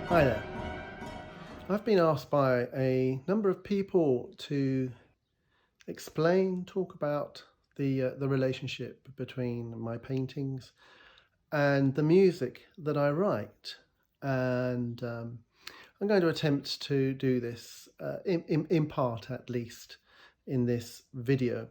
Hi there. I've been asked by a number of people to talk about the relationship between my paintings and the music that I write, and I'm going to attempt to do this in part, at least, in this video.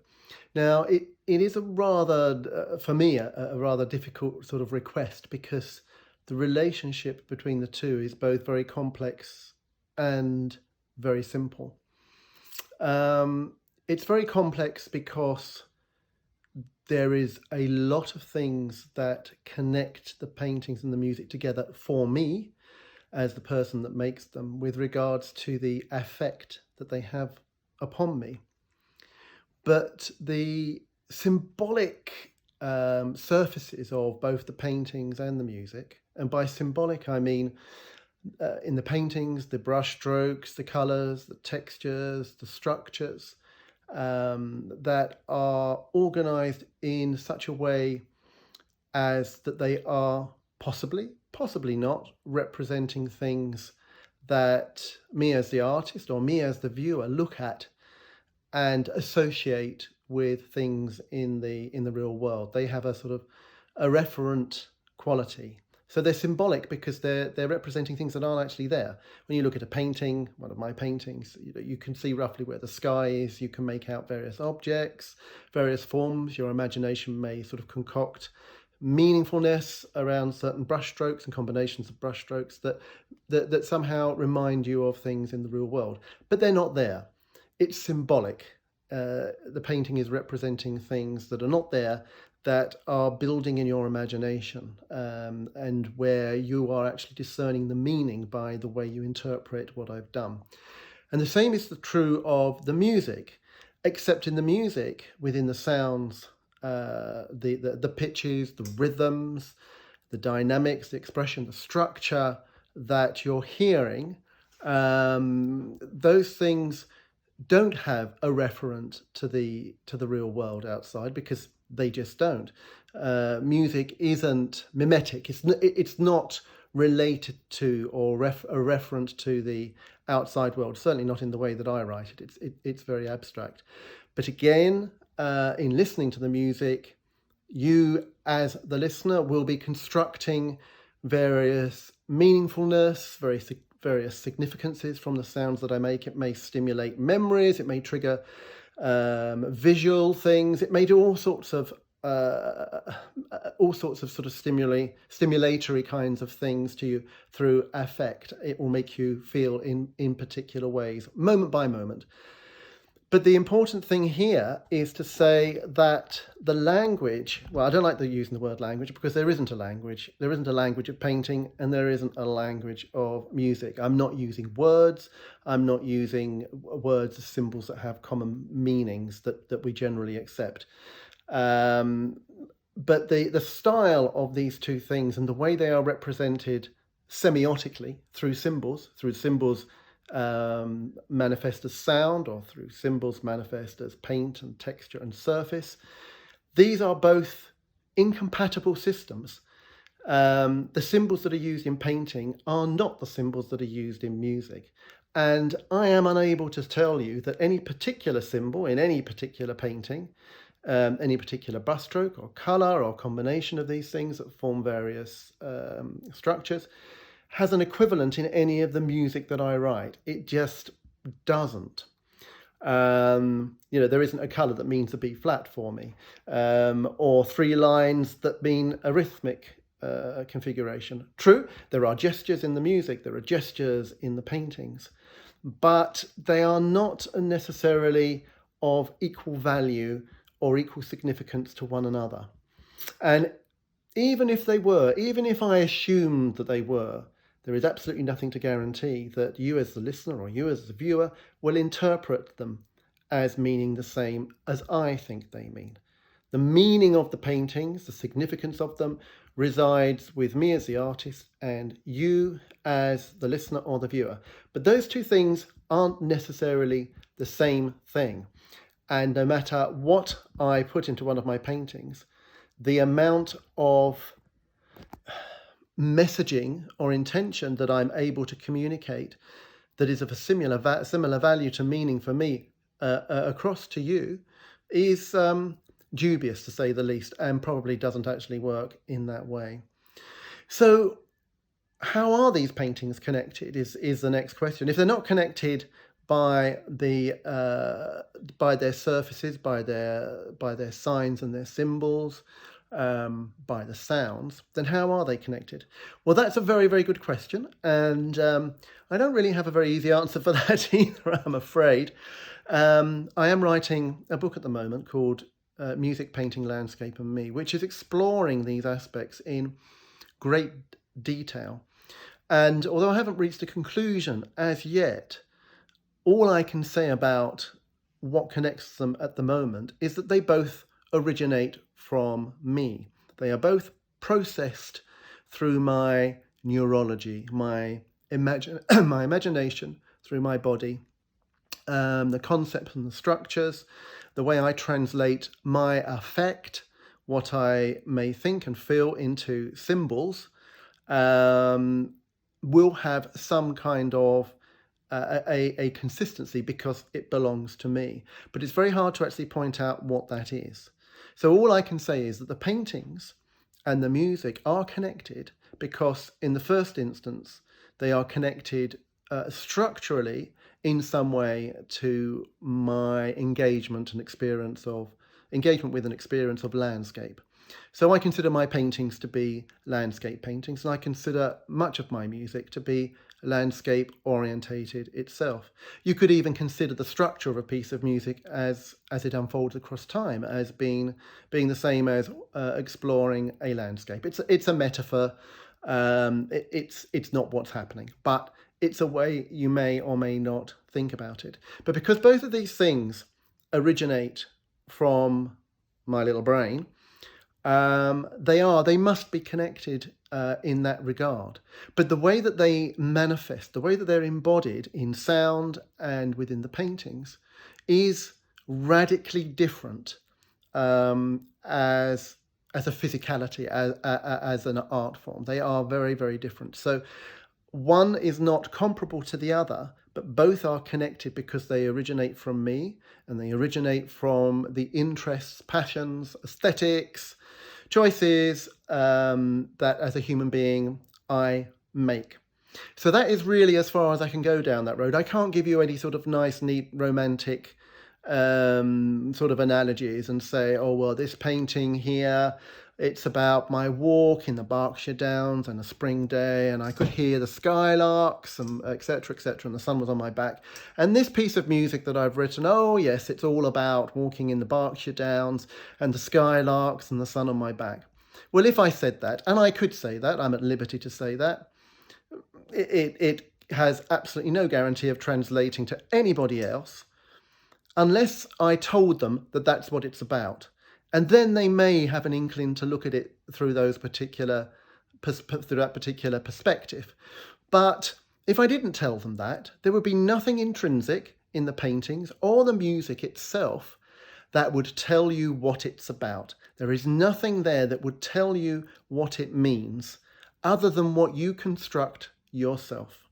Now, it is a rather, for me, a rather difficult sort of request, because the relationship between the two is both very complex and very simple. It's very complex because there is a lot of things that connect the paintings and the music together for me, as the person that makes them, with regards to the effect that they have upon me. But the symbolic surfaces of both the paintings and the music, and by symbolic I mean in the paintings, the brush strokes, the colours, the textures, the structures, that are organised in such a way as that they are possibly not, representing things that me as the artist or me as the viewer look at and associate with things in the real world. They have a sort of a referent quality. So they're symbolic because they're representing things that aren't actually there. When you look at a painting, one of my paintings, you can see roughly where the sky is. You can make out various objects, various forms. Your imagination may sort of concoct meaningfulness around certain brushstrokes and combinations of brushstrokes that somehow remind you of things in the real world. But they're not there. It's symbolic. The painting is representing things that are not there, that are building in your imagination, and where you are actually discerning the meaning by the way you interpret what I've done. And the same is true of the music, except in the music, within the sounds, the pitches, the rhythms, the dynamics, the expression, the structure that you're hearing, those things don't have a referent to the real world outside, because they just don't. Music isn't mimetic. It's not related to or a referent to the outside world. Certainly not in the way that I write it. It's very abstract. But again, in listening to the music, you as the listener will be constructing various meaningfulness, various significances from the sounds that I make. It may stimulate memories, it may trigger visual things, it may do all sorts of sort of stimulatory kinds of things to you through affect. It will make you feel in particular ways, moment by moment. But the important thing here is to say that the language, well, I don't like using the word language, because there isn't a language. There isn't a language of painting, and there isn't a language of music. I'm not using words. I'm not using words as symbols that have common meanings that we generally accept. But the style of these two things and the way they are represented semiotically through symbols manifest as sound, or through symbols manifest as paint and texture and surface. These are both incompatible systems. The symbols that are used in painting are not the symbols that are used in music. And I am unable to tell you that any particular symbol in any particular painting, any particular brushstroke or colour or combination of these things that form various structures, has an equivalent in any of the music that I write. It just doesn't. There isn't a colour that means a B flat for me, or three lines that mean a rhythmic configuration. True, there are gestures in the music, there are gestures in the paintings, but they are not necessarily of equal value or equal significance to one another. And even if they were, even if I assumed that they were, there is absolutely nothing to guarantee that you as the listener or you as the viewer will interpret them as meaning the same as I think they mean. The meaning of the paintings, the significance of them, resides with me as the artist and you as the listener or the viewer. But those two things aren't necessarily the same thing. And no matter what I put into one of my paintings, the amount of messaging or intention that I'm able to communicate that is of a similar value to meaning for me across to you is dubious, to say the least, and probably doesn't actually work in that way. So how are these paintings connected is the next question. If they're not connected by their surfaces, by their signs and their symbols, by the sounds, then how are they connected? Well, that's a very, very good question, and I don't really have a very easy answer for that either, I'm afraid. I am writing a book at the moment called Music, Painting, Landscape and Me, which is exploring these aspects in great detail. And although I haven't reached a conclusion as yet, all I can say about what connects them at the moment is that they both originate from me. They are both processed through my neurology, my imagination, through my body, the concepts and the structures, the way I translate my affect, what I may think and feel into symbols, will have some kind of a consistency because it belongs to me. But it's very hard to actually point out what that is. So all I can say is that the paintings and the music are connected because in the first instance, they are connected structurally in some way to my engagement with an experience of landscape. So I consider my paintings to be landscape paintings, and I consider much of my music to be landscape orientated itself. You could even consider the structure of a piece of music as it unfolds across time as being the same as exploring a landscape. It's a metaphor. It's not what's happening, but it's a way you may or may not think about it. But because both of these things originate from my little brain, they must be connected in that regard. But the way that they manifest, the way that they're embodied in sound and within the paintings is radically different as a physicality, as an art form. They are very, very different. So one is not comparable to the other, but both are connected because they originate from me and they originate from the interests, passions, aesthetics, choices that as a human being I make. So that is really as far as I can go down that road. I can't give you any sort of nice, neat, romantic sort of analogies and say, oh, well, this painting here, it's about my walk in the Berkshire Downs on a spring day, and I could hear the skylarks and etc., etc., and the sun was on my back. And this piece of music that I've written, oh yes, it's all about walking in the Berkshire Downs and the skylarks and the sun on my back. Well, if I said that, and I could say that, I'm at liberty to say that, it has absolutely no guarantee of translating to anybody else unless I told them that that's what it's about. And then they may have an inkling to look at it through that particular perspective. But if I didn't tell them that, there would be nothing intrinsic in the paintings or the music itself that would tell you what it's about. There is nothing there that would tell you what it means other than what you construct yourself.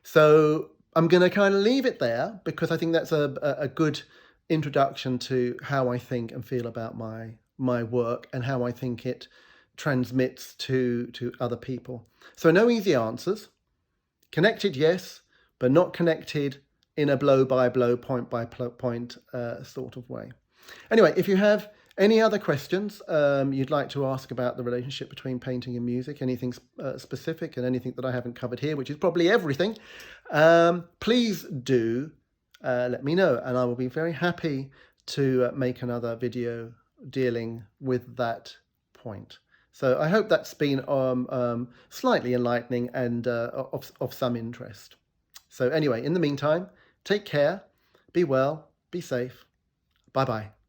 So I'm going to kind of leave it there because I think that's a good introduction to how I think and feel about my work and how I think it transmits to other people. So no easy answers. Connected, yes, but not connected in a blow-by-blow, point-by-point sort of way. Anyway, if you have any other questions you'd like to ask about the relationship between painting and music, anything specific and anything that I haven't covered here, which is probably everything, please do let me know, and I will be very happy to make another video dealing with that point. So I hope that's been slightly enlightening and of some interest. So anyway, in the meantime, take care, be well, Be safe. Bye bye.